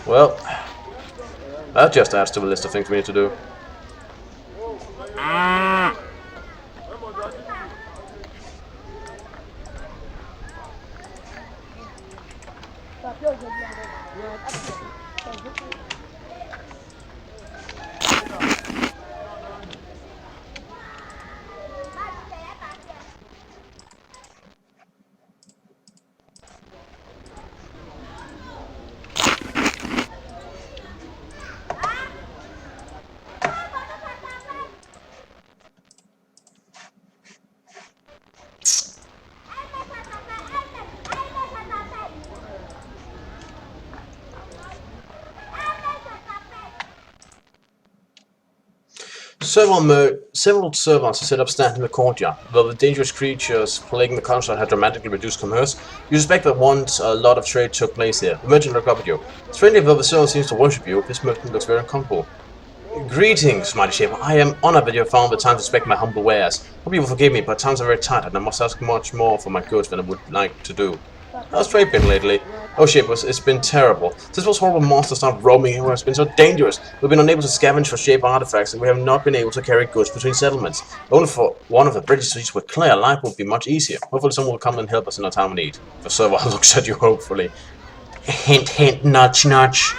Well, that just adds to the list of things we need to do. Several servers are set up standing in the courtyard. Though the dangerous creatures plaguing the countryside have dramatically reduced commerce, you suspect that once a lot of trade took place here. The merchant looked up at you. Strangely, though the server seems to worship you, this merchant looks very uncomfortable. Greetings, mighty shaper. I am honored that you have found the time to inspect my humble wares. Hope you will forgive me, but times are very tight and I must ask much more for my goods than I would like to do. How's trade been lately? Oh shapers, it's been terrible. Since those horrible monsters started roaming here, it's been so dangerous. We've been unable to scavenge for shape artifacts and we have not been able to carry goods between settlements. Only for one of the British cities were clear, life would be much easier. Hopefully someone will come and help us in our time of need. The server looks at you hopefully. Hint hint, nudge nudge.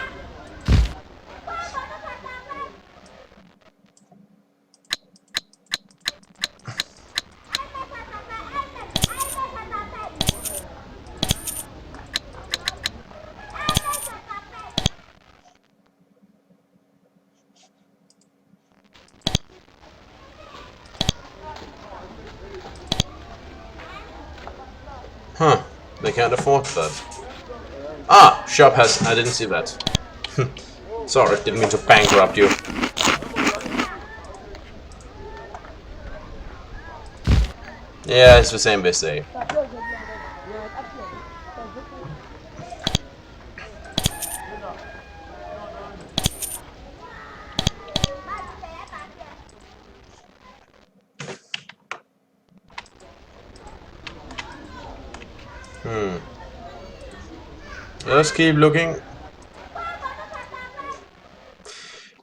Huh, they can't afford that. Ah, shop has... I didn't see that. Sorry, didn't mean to bankrupt you. Yeah, it's the same they say. Let's keep looking.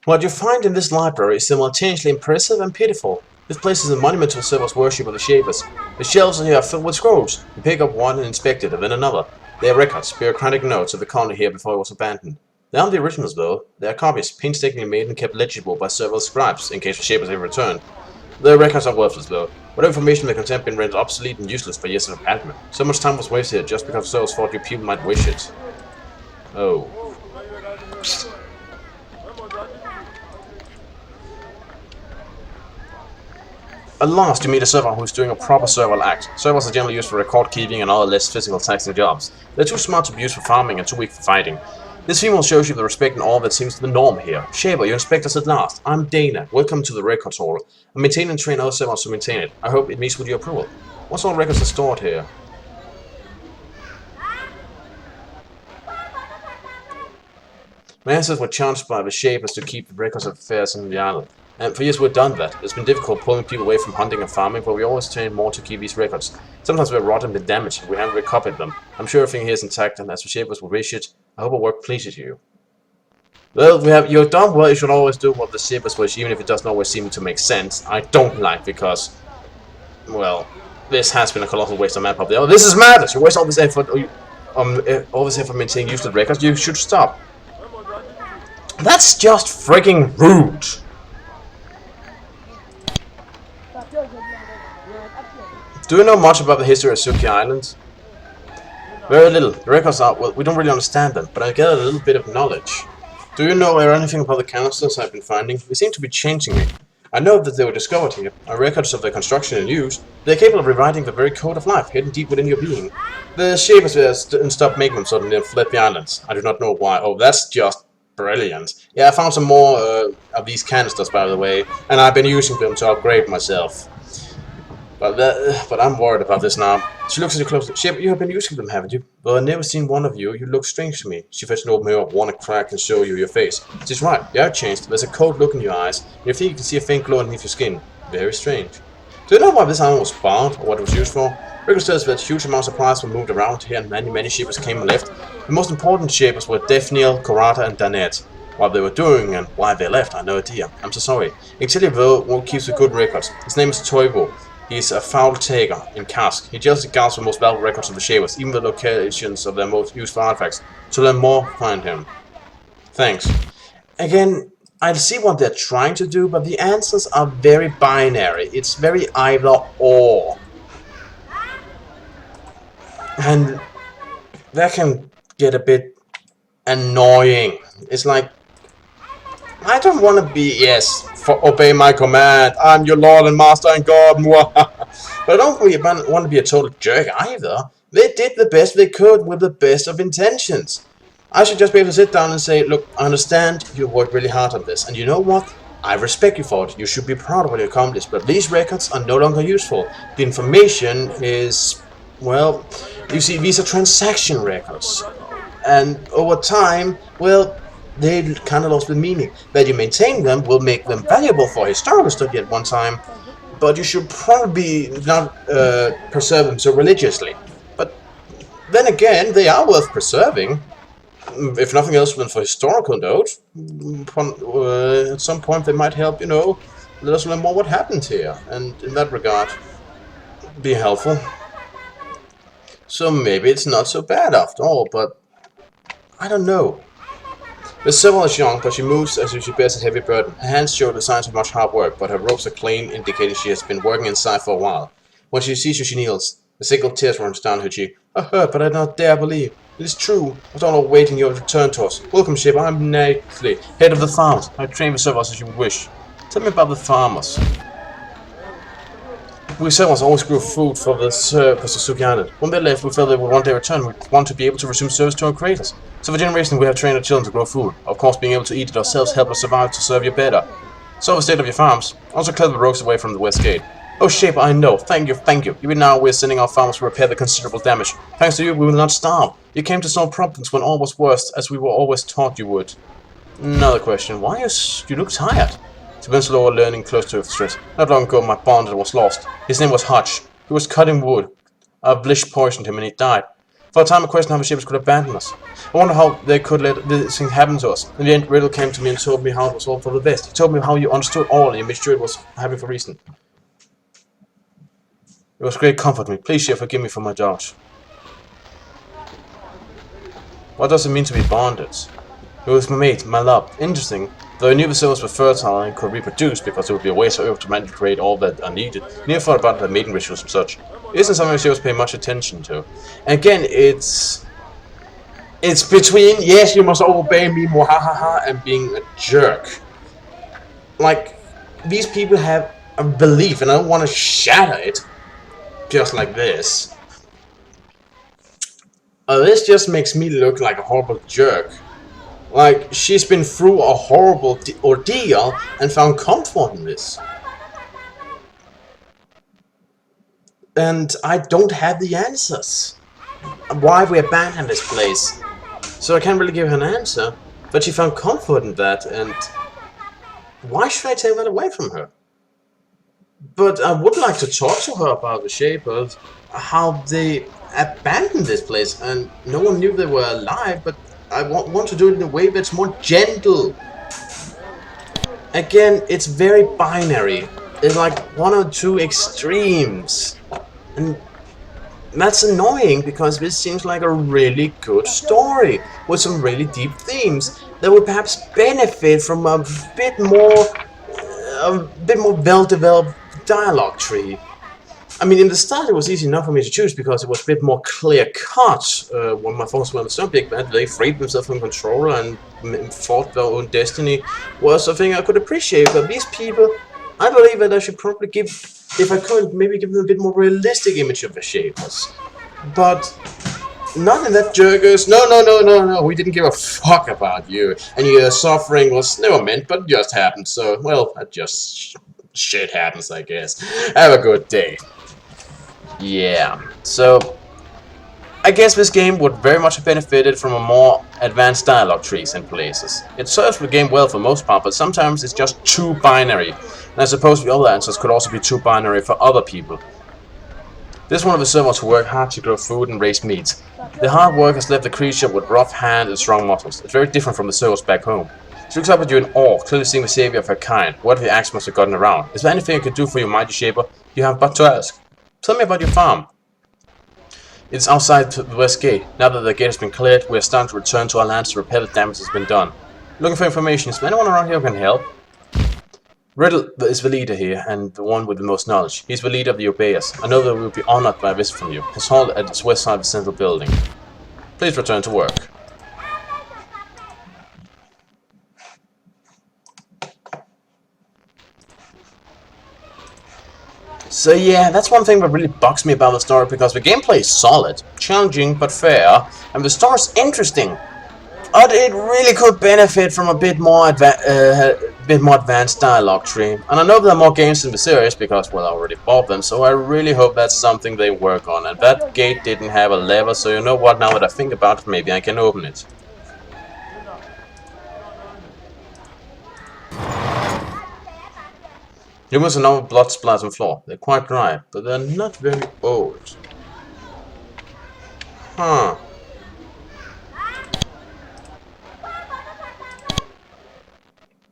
What you find in this library is simultaneously impressive and pitiful. This place is a monument to the servers' worship of the Shapers. The shelves here are filled with scrolls. You pick up one and inspect it, and then another. They are records, bureaucratic notes of the colony here before it was abandoned. They aren't the originals though. They are copies, painstakingly made and kept legible by several scribes, in case the Shapers ever returned. The records are worthless though. Whatever information they contain has been rendered obsolete and useless by years of abandonment. So much time was wasted here just because servers thought you people might wish it. Oh. At last, you meet a server who is doing a proper serval act. Servers are generally used for record keeping and other less physical taxing jobs. They're too smart to be used for farming and too weak for fighting. This female shows you the respect and all that seems to be the norm here. Shaver, you inspect us at last. I'm Dana. Welcome to the records hall. I maintain and train other servers to maintain it. I hope it meets with your approval. What sort of records are stored here? My ancestors were charged by the Shapers to keep the records of affairs in the island. And for years we've done that. It's been difficult pulling people away from hunting and farming, but we always train more to keep these records. Sometimes we're rotten and damaged, and we haven't recopied them. I'm sure everything here is intact, and as the Shapers will wish it, I hope our work pleases you. Well, you've done well. You should always do what the Shapers wish, even if it doesn't always seem to make sense. I don't like because, well, this has been a colossal waste of manpower. Oh, this is madness! You waste all this effort, maintaining useless records. You should stop. That's just freaking rude. Do you know much about the history of Suki Island? Very little. The records are, well, we don't really understand them, but I gathered a little bit of knowledge. Do you know anything about the canisters I've been finding? They seem to be changing me. I know that they were discovered here, are records of their construction and use. They're capable of rewriting the very code of life, hidden deep within your being. The Shapers stopped making them suddenly and fled the islands. I do not know why. Oh, that's just brilliant. Yeah, I found some more of these canisters, by the way, and I've been using them to upgrade myself. But I'm worried about this now. She looks at you closely. Shaper, you have been using them, haven't you? Well, I've never seen one of you. You look strange to me. She fetched an open mirror, one crack, and show you your face. She's right. You have changed. There's a cold look in your eyes. You think you can see a faint glow underneath your skin. Very strange. Do you know why this island was spawned, or what it was used for? Record says that huge amounts of supplies were moved around here, and many shippers came and left. The most important shapers were Daphniel, Korata, and Danette. What they were doing and why they left, I have no idea. I'm so sorry. Excelia though keeps a good record. His name is Toivo. He's a foul taker in Cask. He jealously guards the most valuable records of the Shapers, even the locations of their most useful artifacts. To learn more, find him. Thanks. Again, I see what they're trying to do, but the answers are very binary. It's very either or. And that can get a bit annoying. It's like, I don't want to be, yes, obey my command. I'm your lord and master and god. But I don't really want to be a total jerk either. They did the best they could with the best of intentions. I should just be able to sit down and say, look, I understand you worked really hard on this. And you know what? I respect you for it. You should be proud of what you accomplished. But these records are no longer useful. The information is, well, you see, these are transaction records. And over time, well, they kind of lost the meaning. That you maintain them will make them valuable for historical study at one time, but you should probably not preserve them so religiously. But then again, they are worth preserving, if nothing else than for historical note. At some point they might help, you know, let us learn more what happened here, and in that regard, be helpful. So maybe it's not so bad after all, but I don't know. Miss Sybil is young, but she moves as if she bears a heavy burden. Her hands show the signs of much hard work, but her robes are clean, indicating she has been working inside for a while. When she sees you, she kneels. A single tear runs down her cheek. I heard, but I do not dare believe. It is true. I was all awaiting your return to us. Welcome, ship. I'm Nately, head of the farmers. I train the servants as you would wish. Tell me about the farmers. We servants always grew food for the Suki Island. When they left, we felt they would one day return. We want to be able to resume service to our creators. So for generations, we have trained our children to grow food. Of course, being able to eat it ourselves helps us survive to serve you better. So the state of your farms. Also clear the rogues away from the west gate. Oh, Shaper, I know. Thank you, thank you. Even now, we're sending our farmers to repair the considerable damage. Thanks to you, we will not starve. You came to solve problems when all was worst, as we were always taught you would. Another question. Why you look tired? It's been slower learning close to stress. Not long ago, my bond was lost. His name was Hutch. He was cutting wood. A blish poisoned him and he died. For a time, I questioned how the ships could abandon us. I wonder how they could let this thing happen to us. In the end, Riddle came to me and told me how it was all for the best. He told me how you understood all and you made sure it was happening for a reason. It was great comfort to me. Please, Ship, forgive me for my doubts. What does it mean to be bonded? It was my mate, my love. Interesting. Though I knew the cells were fertile and could reproduce because it would be a waste of earth to magically create all that are needed, I never thought about the mating rituals and such. It isn't something she was paying much attention to. And again, it's between, yes, you must obey me, muhahaha, and being a jerk. Like, these people have a belief, and I don't want to shatter it, just like this. This just makes me look like a horrible jerk. Like, she's been through a horrible ordeal and found comfort in this. And I don't have the answers. Why we abandoned this place. So I can't really give her an answer. But she found comfort in that, and why should I take that away from her? But I would like to talk to her about the Shapers, how they abandoned this place, and no one knew they were alive, but I want to do it in a way that's more gentle. Again, it's very binary. It's like one or two extremes. And that's annoying because this seems like a really good story with some really deep themes that would perhaps benefit from a bit more well-developed dialogue tree. I mean, in the start it was easy enough for me to choose because it was a bit more clear-cut. When my focus were on the subject matter, they freed themselves from control and fought their own destiny, was something I could appreciate. But these people, I believe that I should probably give, if I could, maybe give them a bit more realistic image of the Shapers. But not in that jerkers, no, we didn't give a fuck about you. And your suffering was never meant, but just happened, so, well, that just shit happens, I guess. Have a good day. Yeah, so I guess this game would very much have benefited from a more advanced dialogue trees in places. It serves the game well for most part, but sometimes it's just too binary. And I suppose the other answers could also be too binary for other people. This is one of the servants who work hard to grow food and raise meat. The hard work has left the creature with rough hands and strong muscles. It's very different from the servants back home. She looks up at you in awe, clearly seeing the savior of her kind. What if the axe must have gotten around? Is there anything I could do for you, mighty shaper? You have but to ask. Tell me about your farm. It's outside the west gate. Now that the gate has been cleared, we are starting to return to our lands to repair the damage that has been done. Looking for information. Is there anyone around here who can help? Riddle is the leader here, and the one with the most knowledge. He's the leader of the Obeyers. I know that we will be honored by a visit from you. His hall at its west side of the central building. Please return to work. So yeah, that's one thing that really bugs me about the story, because the gameplay is solid, challenging but fair, and the story is interesting. But it really could benefit from a bit more advanced dialogue tree. And I know there are more games in the series because, well, I already bought them, so I really hope that's something they work on. And that gate didn't have a lever, so you know what, now that I think about it, maybe I can open it. Humans are now blood splatters on the floor. They're quite dry, but they're not very old. Huh.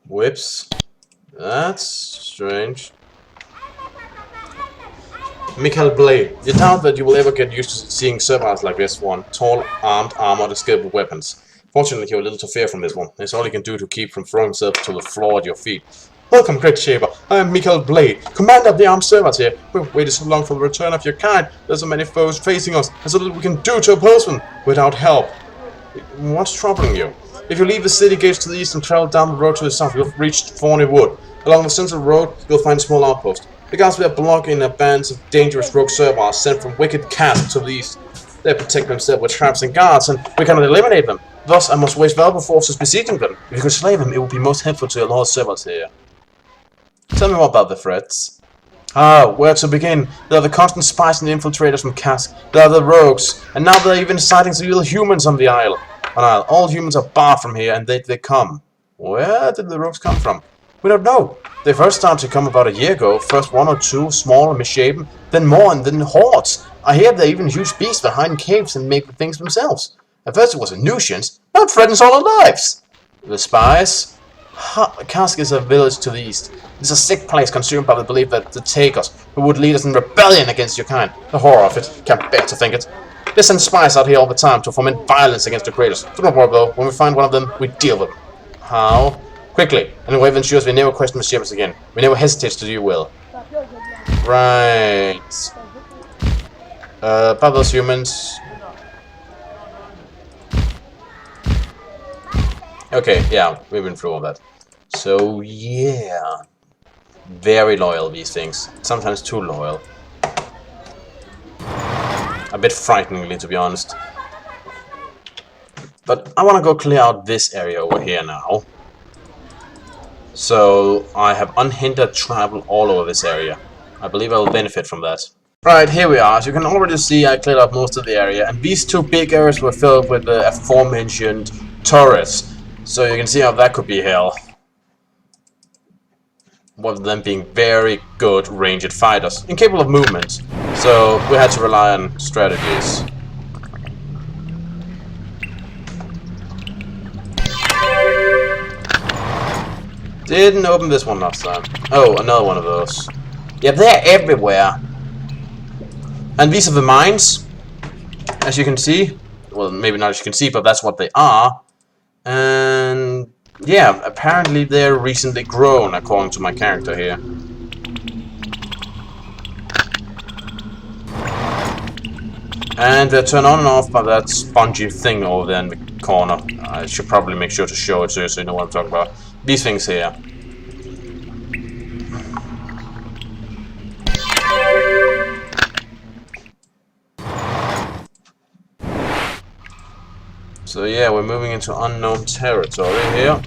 Whips. That's strange. Michael Blade. You doubt that you will ever get used to seeing servitors like this one. Tall, armed, armored, and skilled with weapons. Fortunately, you're a little to fear from this one. It's all he can do to keep from throwing himself to the floor at your feet. Welcome, Great Shaper. I am Michael Blade, commander of the armed servants here. We've waited so long for the return of your kind. There's so many foes facing us, and so little we can do to oppose them without help. What's troubling you? If you leave the city gates to the east and travel down the road to the south, you'll reach Thorny Wood. Along the central road, you'll find a small outpost. The guards there blocking a band of dangerous rogue servants sent from wicked castles to the east. They protect themselves with traps and guards, and we cannot eliminate them. Thus, I must waste valuable forces besieging them. If you could slay them, it would be most helpful to your loyal servants here. Tell me more about the threats. Where to begin? There are the constant spies and infiltrators from Cask. There are the rogues, and now there are even sightings of real humans on the isle. All humans are barred from here, and they come. Where did the rogues come from? We don't know. They first started to come about a year ago. First one or two, small and misshapen, then more, and then hordes. I hear there are even huge beasts that hide in caves and make the things themselves. At first it was a nuisance, now it threatens all our lives. The spies? Cask is a village to the east. It's a sick place consumed by the belief that the Takers, who would lead us in rebellion against your kind. The horror of it. Can't bear to think it. They send spies out here all the time to foment violence against the creators. Do not worry though, when we find one of them, we deal with them. How? Quickly, and in a way that ensures we never question the shepherds again. We never hesitate to do your will. Right. About those humans. Okay, yeah, we've been through all that. So, yeah. Very loyal, these things. Sometimes too loyal. A bit frighteningly, to be honest. But I want to go clear out this area over here now. So I have unhindered travel all over this area. I believe I will benefit from that. Right, here we are. As you can already see, I cleared up most of the area. And these two big areas were filled with the aforementioned turrets. So you can see how that could be hell. One of them being very good ranged fighters, incapable of movement, so we had to rely on strategies. Didn't open this one last time. Oh, another one of those. Yeah, they're everywhere. And these are the mines, as you can see. Well, maybe not as you can see, but that's what they are. And yeah, apparently they're recently grown, according to my character here. And they're turned on and off by that spongy thing over there in the corner. I should probably make sure to show it to you so you know what I'm talking about. These things here. So yeah, we're moving into unknown territory here.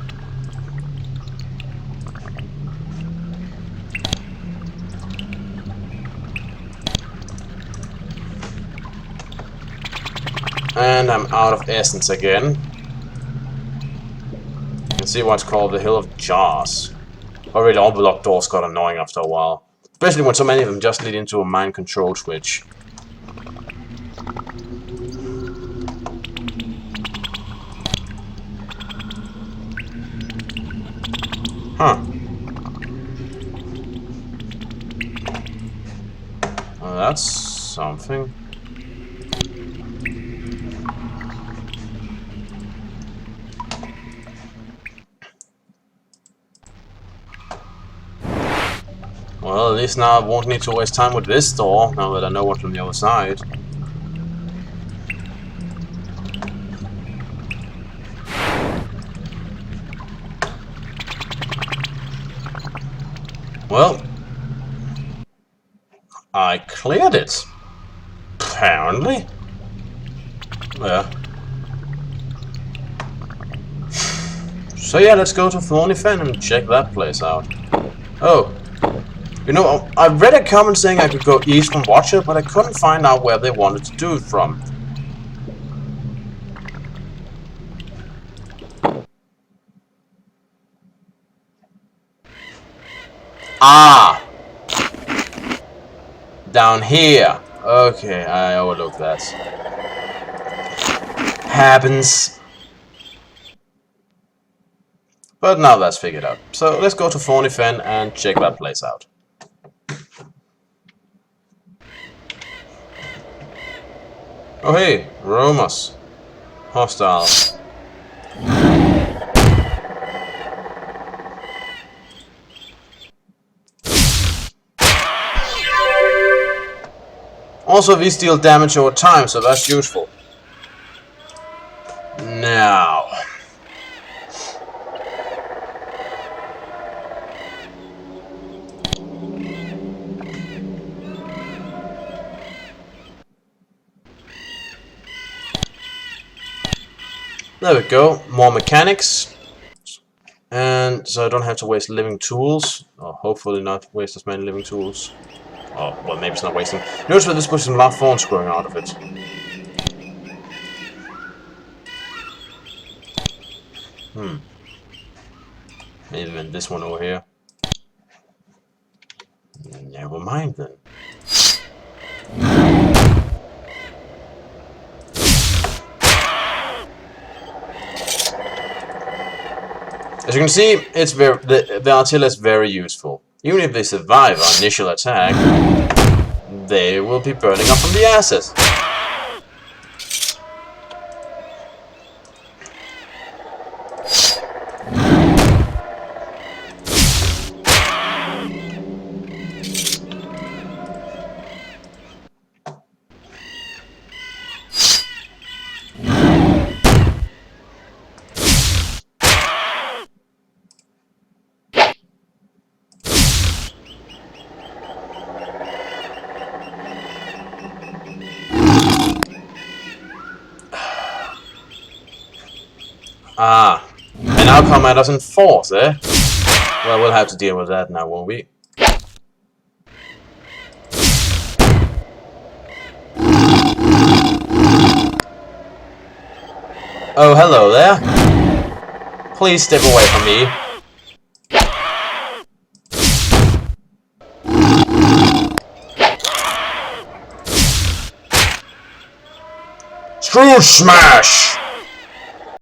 And I'm out of essence again. You can see why it's called the Hill of Jars. Already all the locked doors got annoying after a while. Especially when so many of them just lead into a mind control switch. Huh. Well, that's something. Well, at least now I won't need to waste time with this door, now that I know what's on the other side. Well, I cleared it. Apparently. Yeah. So yeah, let's go to Thorny Fen and check that place out. Oh. You know, I read a comment saying I could go east from Watcher, but I couldn't find out where they wanted to do it from. Ah! Down here. Okay, I overlooked that. Happens. But now that's figured out. So let's go to Thorny Fen and check that place out. Oh hey, Romas. Hostile. Also, these deal damage over time, so that's useful. Now... there we go, more mechanics. And so I don't have to waste living tools. Or hopefully not waste as many living tools. Oh, well, maybe it's not wasting. Notice that this puts some large thorns growing out of it. Maybe even this one over here. Never mind then. As you can see, it's the artillery is very useful. Even if they survive our initial attack, they will be burning up from the asses. Ah, and now come at us in force, eh? Well, we'll have to deal with that now, won't we? Oh, hello there. Please step away from me. Screw smash!